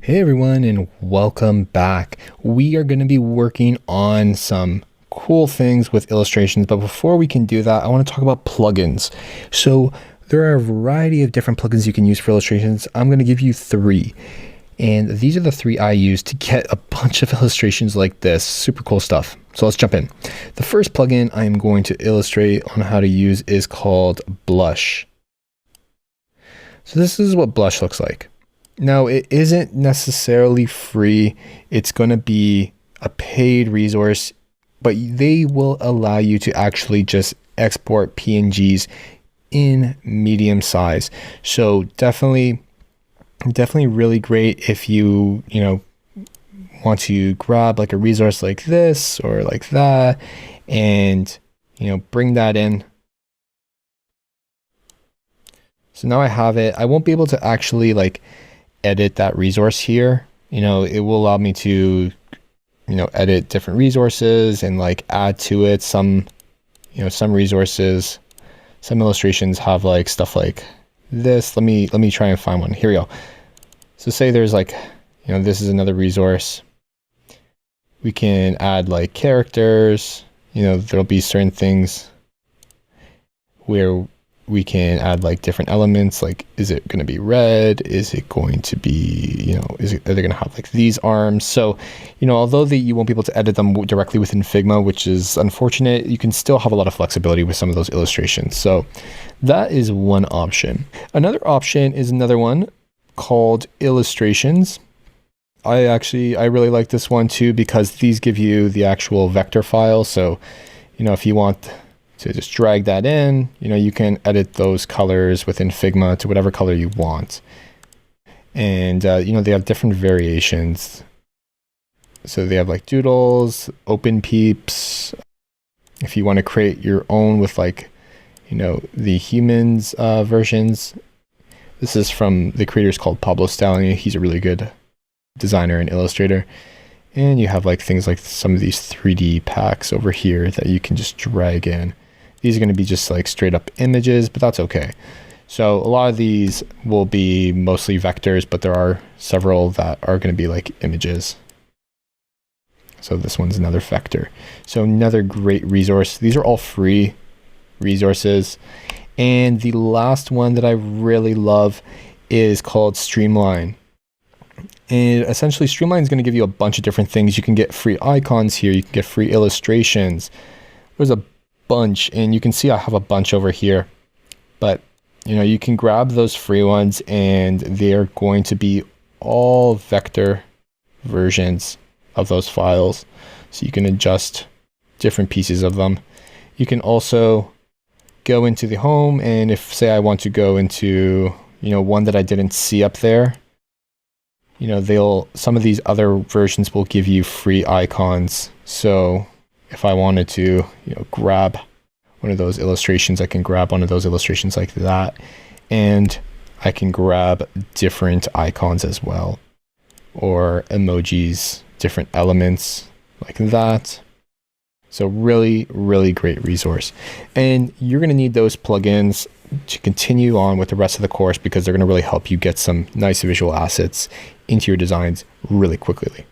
Hey everyone, and welcome back. We are going to be working on some cool things with illustrations, but before we can do that, I want to talk about plugins. So there are a variety of different plugins you can use for illustrations. I'm going to give you three, and these are the three I use to get a bunch of illustrations like this. Super cool stuff. So let's jump in. The first plugin I'm going to illustrate on how to use is called Blush. So this is what Blush looks like. Now, it isn't necessarily free. It's going to be a paid resource, but they will allow you to actually just export PNGs in medium size. So definitely really great if you want to grab like a resource like this or like that and bring that in. So now I have it. I won't be able to actually like edit that resource here. It will allow me to edit different resources and like add to it some resources. Some illustrations have like stuff like this. Let me try and find one. Here we go. So say there's like this is another resource. We can add like characters. There'll be certain things where we can add like different elements, like is it going to be red? Is it going to be, are they going to have like these arms? So, although you won't be able to edit them directly within Figma, which is unfortunate, you can still have a lot of flexibility with some of those illustrations. So that is one option. Another option is another one called Illustrations. I really like this one too, because these give you the actual vector file. So, if you want to just drag that in, you can edit those colors within Figma to whatever color you want. And, they have different variations. So they have like doodles, open peeps. If you want to create your own with like, the humans versions. This is from the creators called Pablo Stallion. He's a really good designer and illustrator. And you have like things like some of these 3D packs over here that you can just drag in. These are going to be just like straight up images, but that's okay. So a lot of these will be mostly vectors, but there are several that are going to be like images. So this one's another vector. So another great resource. These are all free resources. And the last one that I really love is called Streamline. And essentially Streamline is going to give you a bunch of different things. You can get free icons here. You can get free illustrations. There's a bunch, and you can see I have a bunch over here, but you can grab those free ones and they're going to be all vector versions of those files, so you can adjust different pieces of them. You can also go into the home, and if say I want to go into one that I didn't see up there, some of these other versions will give you free icons. So if I wanted to, grab one of those illustrations, I can grab one of those illustrations like that. And I can grab different icons as well, or emojis, different elements like that. So really, really great resource. And you're going to need those plugins to continue on with the rest of the course, because they're going to really help you get some nice visual assets into your designs really quickly.